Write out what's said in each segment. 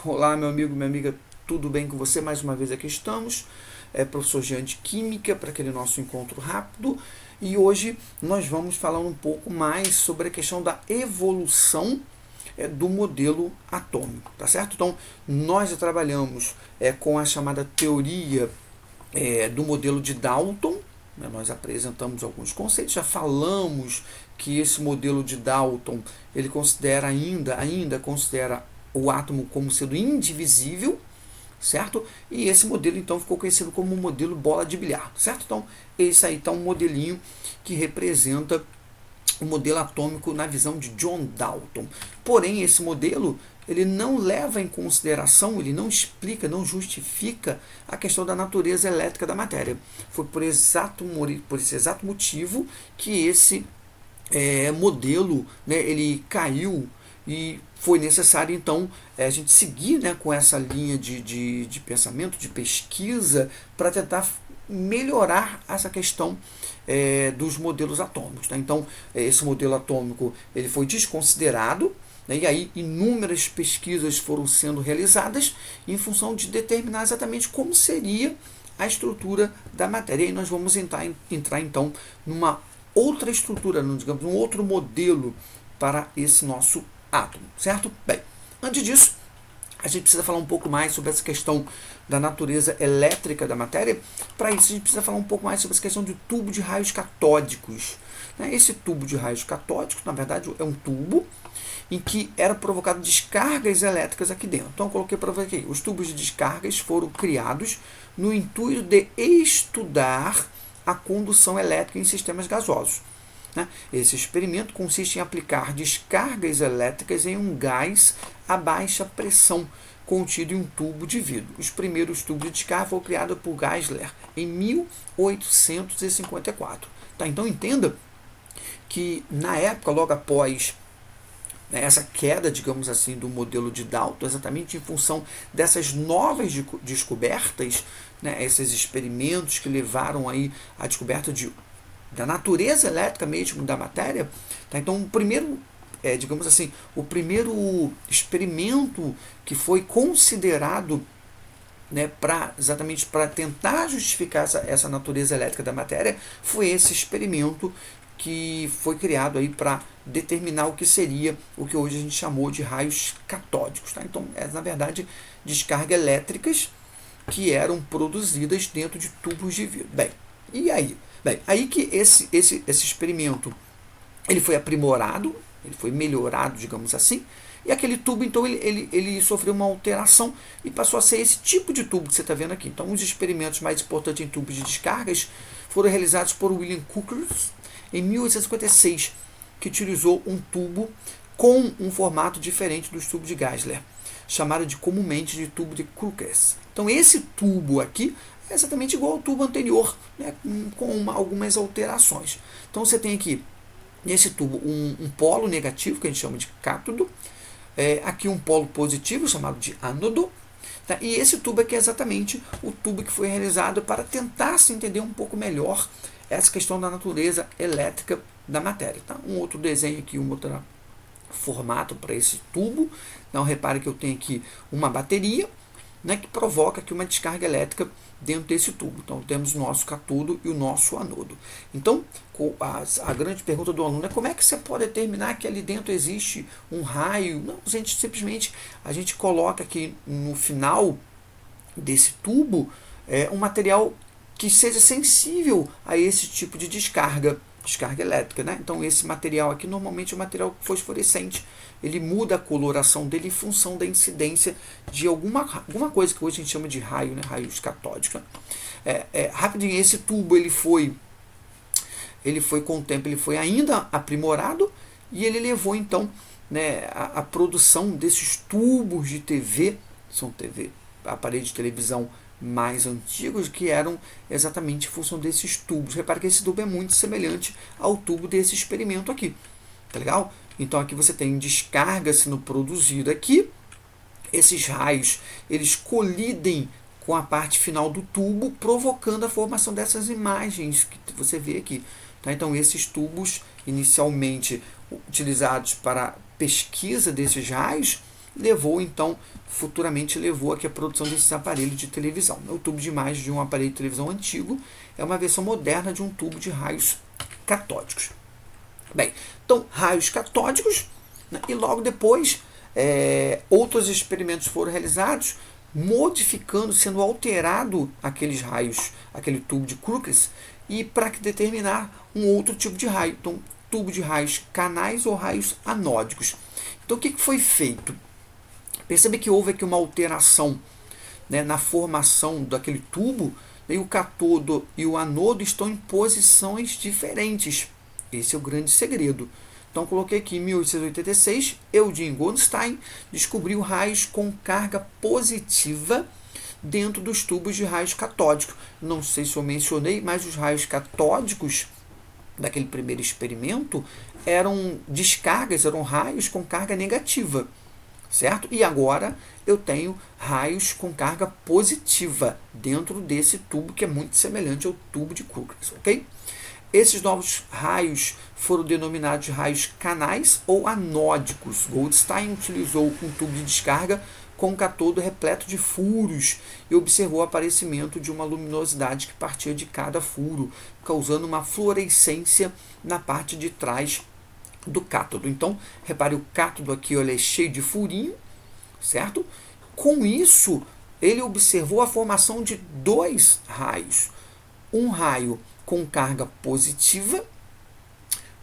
Olá, meu amigo, minha amiga, tudo bem com você? Mais uma vez aqui estamos. Professor Jean de Química, para aquele nosso encontro rápido. E hoje nós vamos falar um pouco mais sobre a questão da evolução do modelo atômico, tá certo? Então, nós já trabalhamos com a chamada teoria do modelo de Dalton. Nós apresentamos alguns conceitos, já falamos que esse modelo de Dalton ele considera ainda considera o átomo como sendo indivisível, certo? E esse modelo então ficou conhecido como o modelo bola de bilhar, certo? Então esse aí está um modelinho que representa o modelo atômico na visão de John Dalton. Porém, esse modelo ele não leva em consideração, ele não explica, não justifica a questão da natureza elétrica da matéria. Foi por esse exato motivo que esse modelo, né, ele caiu e foi necessário então a gente seguir, né, com essa linha de pensamento, de pesquisa, para tentar melhorar essa questão dos modelos atômicos. Tá? Então, esse modelo atômico ele foi desconsiderado, né, e aí inúmeras pesquisas foram sendo realizadas em função de determinar exatamente como seria a estrutura da matéria. E aí nós vamos entrar então numa outra estrutura, digamos, um outro modelo para esse nosso átomo, certo? Bem, antes disso, a gente precisa falar um pouco mais sobre essa questão da natureza elétrica da matéria. Para isso, a gente precisa falar um pouco mais sobre essa questão do tubo de raios catódicos. Esse tubo de raios catódicos, na verdade, é um tubo em que era provocado descargas elétricas aqui dentro. Então, eu coloquei para ver aqui. Os tubos de descargas foram criados no intuito de estudar a condução elétrica em sistemas gasosos. Esse experimento consiste em aplicar descargas elétricas em um gás a baixa pressão contido em um tubo de vidro. Os primeiros tubos de descarga foram criados por Geisler em 1854. Tá? Então entenda que na época, logo após essa queda, digamos assim, do modelo de Dalton, exatamente em função dessas novas descobertas, esses experimentos que levaram aí à descoberta da natureza elétrica mesmo da matéria. Tá? Então, o primeiro, digamos assim, o primeiro experimento que foi considerado exatamente para tentar justificar essa natureza elétrica da matéria foi esse experimento que foi criado aí para determinar o que seria o que hoje a gente chamou de raios catódicos. Tá? Então, na verdade, descargas elétricas que eram produzidas dentro de tubos de vidro. Bem, e aí? Bem, aí que esse experimento ele foi aprimorado, ele foi melhorado, digamos assim, e aquele tubo, então, ele sofreu uma alteração e passou a ser esse tipo de tubo que você está vendo aqui. Então, os experimentos mais importantes em tubos de descargas foram realizados por William Crookes em 1856, que utilizou um tubo com um formato diferente dos tubos de Geisler, chamado comumente de tubo de Crookes. Então, esse tubo aqui é exatamente igual ao tubo anterior, com algumas alterações. Então, você tem aqui, nesse tubo, um polo negativo, que a gente chama de cátodo, aqui um polo positivo, chamado de ânodo, tá? E esse tubo aqui é exatamente o tubo que foi realizado para tentar se entender um pouco melhor essa questão da natureza elétrica da matéria. Tá? Um outro desenho aqui, um outro formato para esse tubo. Então, repare que eu tenho aqui uma bateria, que provoca aqui uma descarga elétrica dentro desse tubo. Então, temos o nosso cátodo e o nosso anodo. Então, a grande pergunta do aluno é como é que você pode determinar que ali dentro existe um raio? Não, simplesmente a gente coloca aqui no final desse tubo um material que seja sensível a esse tipo de descarga elétrica. Então, esse material aqui normalmente é um material fosforescente. Ele muda a coloração dele em função da incidência de alguma coisa que hoje a gente chama de raio, raios catódicos. Rapidinho, esse tubo ele foi com o tempo, ele foi ainda aprimorado e ele levou então a produção desses tubos de TV, são aparelhos de televisão mais antigos, que eram exatamente em função desses tubos. Repare que esse tubo é muito semelhante ao tubo desse experimento aqui. Tá legal? Então aqui você tem descarga sendo produzida aqui. Esses raios, eles colidem com a parte final do tubo, provocando a formação dessas imagens que você vê aqui. Tá? Então esses tubos, inicialmente utilizados para pesquisa desses raios, levou então, futuramente levou aqui a produção desses aparelhos de televisão. O tubo de imagem de um aparelho de televisão antigo é uma versão moderna de um tubo de raios catódicos. Bem, então raios catódicos, né, e logo depois outros experimentos foram realizados, modificando, sendo alterado aqueles raios, aquele tubo de Crookes, e para determinar um outro tipo de raio. Então, tubo de raios canais ou raios anódicos. Então, o que foi feito? Percebe que houve aqui uma alteração, né, na formação daquele tubo, e o cátodo e o anodo estão em posições diferentes. Esse é o grande segredo. Então, coloquei aqui em 1886, Eugene Goldstein descobriu raios com carga positiva dentro dos tubos de raios catódicos. Não sei se eu mencionei, mas os raios catódicos daquele primeiro experimento eram descargas, eram raios com carga negativa, certo? E agora eu tenho raios com carga positiva dentro desse tubo que é muito semelhante ao tubo de Crookes, ok? Esses novos raios foram denominados raios canais ou anódicos. Goldstein utilizou um tubo de descarga com um cátodo repleto de furos e observou o aparecimento de uma luminosidade que partia de cada furo, causando uma fluorescência na parte de trás do cátodo. Então, repare, o cátodo aqui ele é cheio de furinho, certo? Com isso, ele observou a formação de dois raios. Um raio com carga positiva,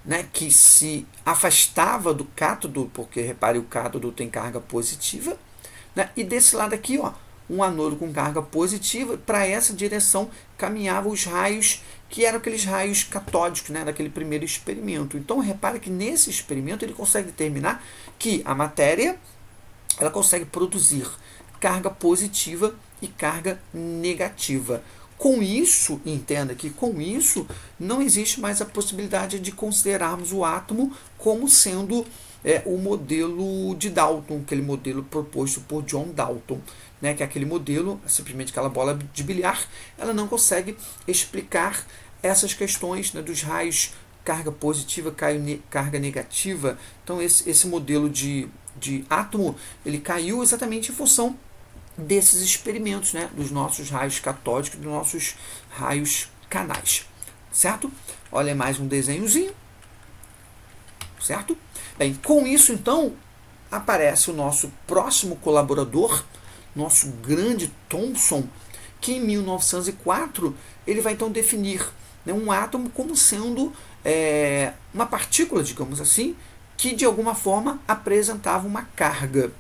né, que se afastava do cátodo, porque repare, o cátodo tem carga positiva, né, e desse lado aqui, ó, um anodo com carga positiva, para essa direção caminhavam os raios, que eram aqueles raios catódicos, né, daquele primeiro experimento. Então, repare que nesse experimento ele consegue determinar que a matéria ela consegue produzir carga positiva e carga negativa. Com isso, entenda que com isso não existe mais a possibilidade de considerarmos o átomo como sendo o modelo de Dalton, aquele modelo proposto por John Dalton, né, que é aquele modelo, simplesmente aquela bola de bilhar, ela não consegue explicar essas questões, né, dos raios carga positiva, carga negativa. Então esse modelo de átomo ele caiu exatamente em função desses experimentos, né, dos nossos raios catódicos, dos nossos raios canais, certo? Olha mais um desenhozinho, certo? Bem, com isso então aparece o nosso próximo colaborador, nosso grande Thomson, que em 1904 ele vai então definir, né, um átomo como sendo uma partícula, digamos assim, que de alguma forma apresentava uma carga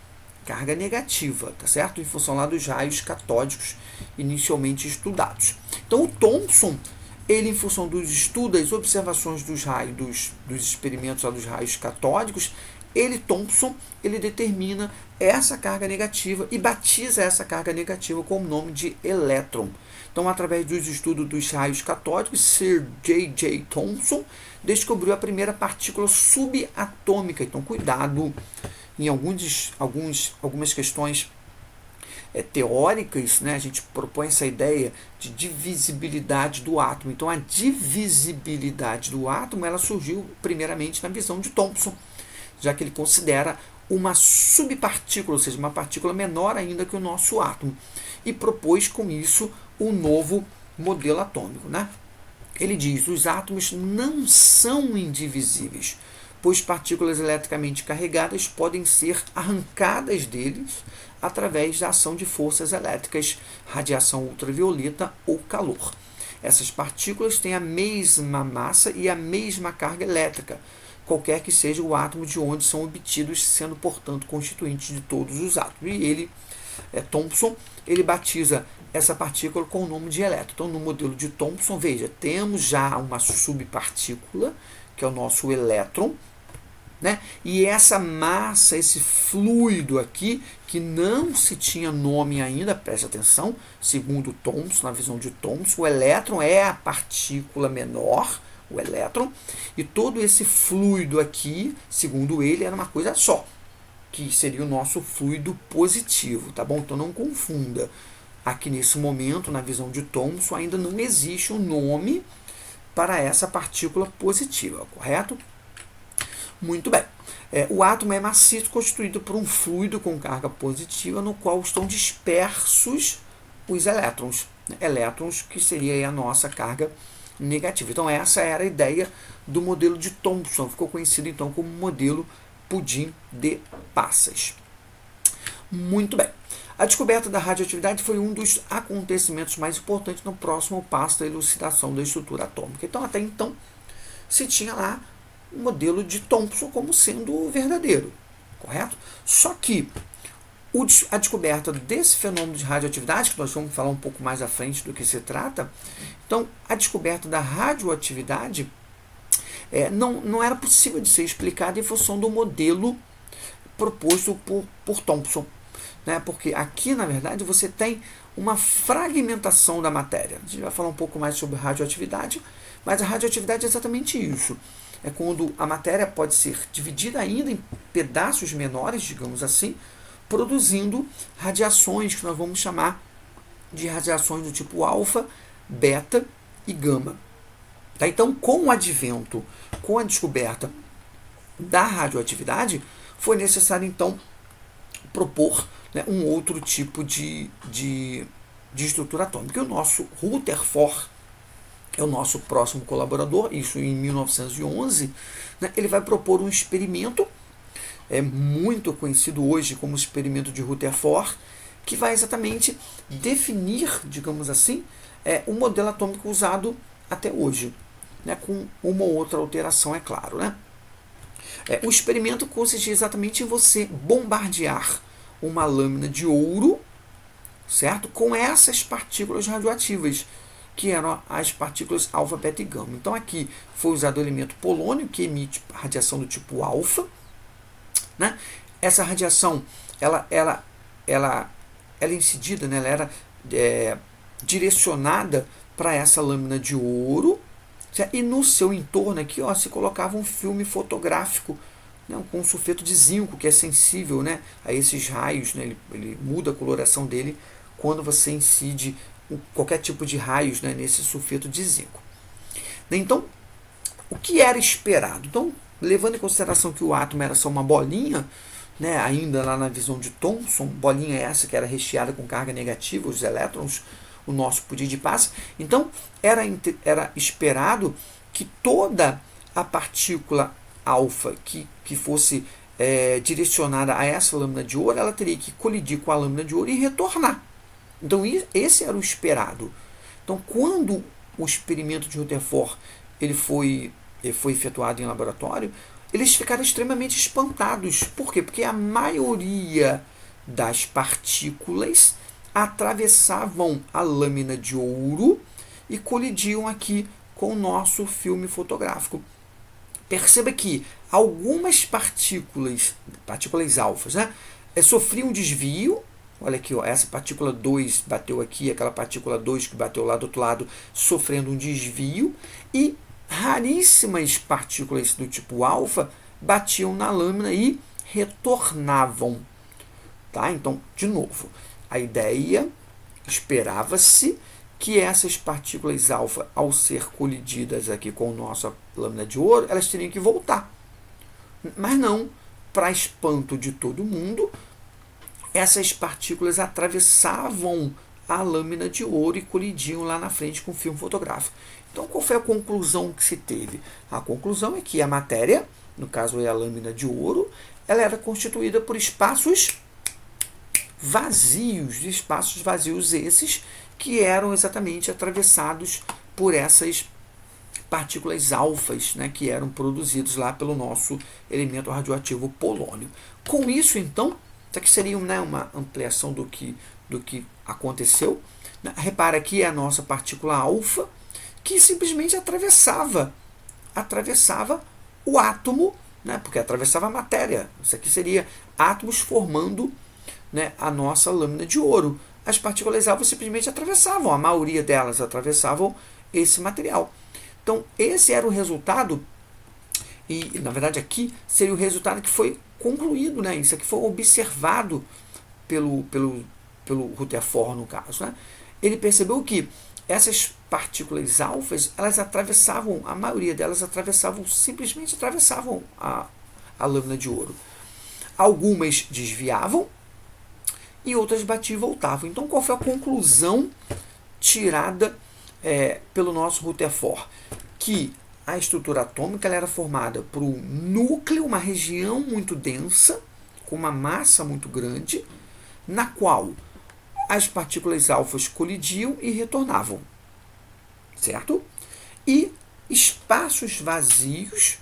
negativa, tá certo? Em função lá dos raios catódicos inicialmente estudados. Então o Thomson, ele em função dos estudos, das observações dos raios, dos experimentos lá dos raios catódicos, Thomson determina essa carga negativa e batiza essa carga negativa com o nome de elétron. Então, através dos estudos dos raios catódicos, Sir J.J. Thomson descobriu a primeira partícula subatômica. Então, cuidado em algumas questões teóricas, né, a gente propõe essa ideia de divisibilidade do átomo. Então, a divisibilidade do átomo ela surgiu primeiramente na visão de Thomson, já que ele considera uma subpartícula, ou seja, uma partícula menor ainda que o nosso átomo, e propôs com isso um novo modelo atômico, né? Ele diz: os átomos não são indivisíveis, pois partículas eletricamente carregadas podem ser arrancadas deles através da ação de forças elétricas, radiação ultravioleta ou calor. Essas partículas têm a mesma massa e a mesma carga elétrica, qualquer que seja o átomo de onde são obtidos, sendo, portanto, constituintes de todos os átomos. E ele, Thomson, ele batiza essa partícula com o nome de elétron. Então, no modelo de Thomson, veja, temos já uma subpartícula, que é o nosso elétron, né? E essa massa, esse fluido aqui, que não se tinha nome ainda, preste atenção, segundo Thomson, na visão de Thomson, o elétron é a partícula menor, o elétron, e todo esse fluido aqui, segundo ele, era uma coisa só, que seria o nosso fluido positivo, tá bom? Então não confunda. Aqui nesse momento, na visão de Thomson, ainda não existe um nome para essa partícula positiva, correto? Muito bem. O átomo é maciço, constituído por um fluido com carga positiva, no qual estão dispersos os elétrons. Elétrons, que seria aí a nossa carga negativa. Então, essa era a ideia do modelo de Thomson. Ficou conhecido, então, como modelo pudim de passas. Muito bem. A descoberta da radioatividade foi um dos acontecimentos mais importantes no próximo passo da elucidação da estrutura atômica. Então, até então, se tinha lá o modelo de Thomson como sendo verdadeiro, correto? Só que a descoberta desse fenômeno de radioatividade, que nós vamos falar um pouco mais à frente do que se trata, então, a descoberta da radioatividade não era possível de ser explicada em função do modelo proposto por Thomson. Porque aqui, na verdade, você tem uma fragmentação da matéria. A gente vai falar um pouco mais sobre radioatividade, mas a radioatividade é exatamente isso. É quando a matéria pode ser dividida ainda em pedaços menores, digamos assim, produzindo radiações que nós vamos chamar de radiações do tipo alfa, beta e gama. Então, com o advento, com a descoberta da radioatividade, foi necessário, então, propor um outro tipo de estrutura atômica. E o nosso Rutherford é o nosso próximo colaborador, isso em 1911, ele vai propor um experimento, muito conhecido hoje como experimento de Rutherford, que vai exatamente definir, digamos assim, o modelo atômico usado até hoje, com uma ou outra alteração, é claro. O experimento consiste exatamente em você bombardear uma lâmina de ouro, certo? Com essas partículas radioativas, que eram as partículas alfa, beta e gama. Então aqui foi usado o elemento polônio, que emite radiação do tipo alfa. Essa radiação, ela é incidida, ela era direcionada para essa lâmina de ouro, certo? E no seu entorno aqui se colocava um filme fotográfico, com sulfeto de zinco, que é sensível a esses raios, ele muda a coloração dele quando você incide qualquer tipo de raios nesse sulfeto de zinco. Então, o que era esperado? Então, levando em consideração que o átomo era só uma bolinha, ainda lá na visão de Thomson, bolinha essa que era recheada com carga negativa, os elétrons, o nosso pudim de passa, então era esperado que toda a partícula alfa que fosse direcionada a essa lâmina de ouro, ela teria que colidir com a lâmina de ouro e retornar. Então esse era o esperado. Então quando o experimento de Rutherford ele foi efetuado em laboratório, eles ficaram extremamente espantados. Por quê? Porque a maioria das partículas atravessavam a lâmina de ouro e colidiam aqui com o nosso filme fotográfico. Perceba que algumas partículas alfas, sofriam desvio. Olha aqui, essa partícula 2 bateu aqui, aquela partícula 2 que bateu lá do outro lado, sofrendo um desvio. E raríssimas partículas do tipo alfa batiam na lâmina e retornavam. Então, de novo, a ideia, esperava-se que essas partículas alfa, ao ser colididas aqui com a nossa lâmina de ouro, elas teriam que voltar. Mas não, para espanto de todo mundo, essas partículas atravessavam a lâmina de ouro e colidiam lá na frente com o filme fotográfico. Então, qual foi a conclusão que se teve? A conclusão é que a matéria, no caso é a lâmina de ouro, ela era constituída por espaços vazios esses que eram exatamente atravessados por essas partículas alfas, que eram produzidos lá pelo nosso elemento radioativo polônio. Com isso, então, isso aqui seria uma ampliação do que aconteceu. Repara aqui a nossa partícula alfa, que simplesmente atravessava o átomo, porque atravessava a matéria. Isso aqui seria átomos formando a nossa lâmina de ouro. As partículas alfa simplesmente atravessavam, a maioria delas atravessavam esse material. Então, esse era o resultado, e na verdade aqui seria o resultado que foi concluído, isso aqui foi observado pelo Rutherford, no caso. Ele percebeu que essas partículas alfas, elas atravessavam, a maioria delas simplesmente atravessavam a a lâmina de ouro. Algumas desviavam e outras batiam e voltavam. Então, qual foi a conclusão tirada pelo nosso Rutherford? Que a estrutura atômica ela era formada por um núcleo, uma região muito densa, com uma massa muito grande, na qual as partículas alfas colidiam e retornavam, certo? E espaços vazios,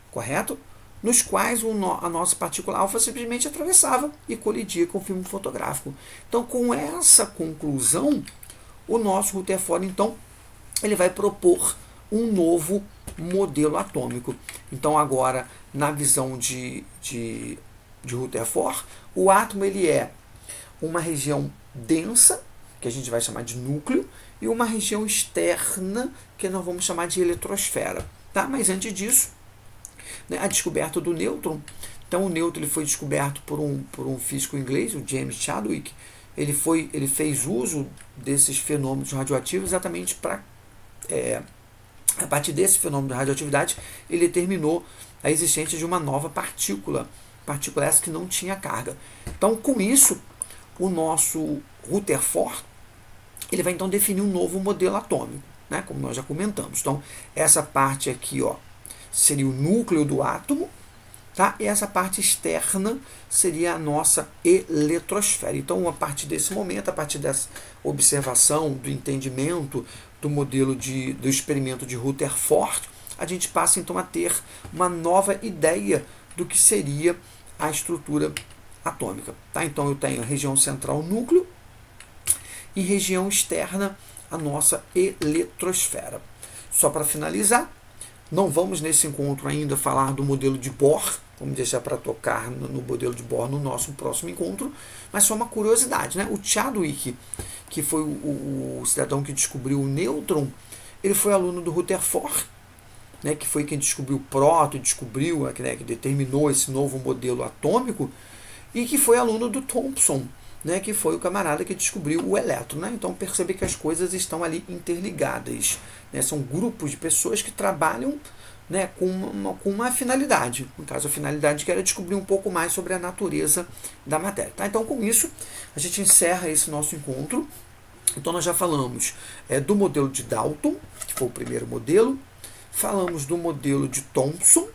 correto? Nos quais a nossa partícula alfa simplesmente atravessava e colidia com o filme fotográfico. Então, com essa conclusão, o nosso Rutherford, então, ele vai propor um novo modelo atômico. Então, agora, na visão de Rutherford, o átomo ele é uma região densa, que a gente vai chamar de núcleo, e uma região externa, que nós vamos chamar de eletrosfera. Tá? Mas antes disso, né, a descoberta do nêutron. Então, o nêutron ele foi descoberto por um físico inglês, o James Chadwick. Ele fez uso desses fenômenos radioativos exatamente para... a partir desse fenômeno da radioatividade, ele determinou a existência de uma nova partícula essa que não tinha carga. Então, com isso, o nosso Rutherford ele vai então definir um novo modelo atômico, né, como nós já comentamos. Então, essa parte aqui, ó, seria o núcleo do átomo, tá? E essa parte externa seria a nossa eletrosfera. Então, a partir desse momento, a partir dessa observação, do entendimento do modelo do experimento de Rutherford, a gente passa então a ter uma nova ideia do que seria a estrutura atômica. Tá? Então, eu tenho a região central, o núcleo, e região externa, a nossa eletrosfera. Só para finalizar, não vamos nesse encontro ainda falar do modelo de Bohr, vamos deixar para tocar no modelo de Bohr no nosso próximo encontro, mas só uma curiosidade, né? O Chadwick, que foi o cidadão que descobriu o nêutron, ele foi aluno do Rutherford, né, que foi quem descobriu o próton, né, que determinou esse novo modelo atômico, e que foi aluno do Thomson, né, que foi o camarada que descobriu o elétron. Né? Então percebe que as coisas estão ali interligadas. Né? São grupos de pessoas que trabalham, né, com uma finalidade. No caso, a finalidade que era descobrir um pouco mais sobre a natureza da matéria. Tá? Então, com isso, a gente encerra esse nosso encontro. Então, nós já falamos do modelo de Dalton, que foi o primeiro modelo. Falamos do modelo de Thomson,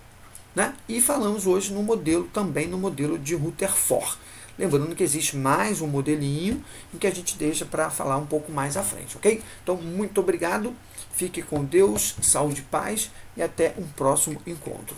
né? E falamos hoje também no modelo de Rutherford. Lembrando que existe mais um modelinho em que a gente deixa para falar um pouco mais à frente, ok? Então, muito obrigado, fique com Deus, saúde e paz e até um próximo encontro.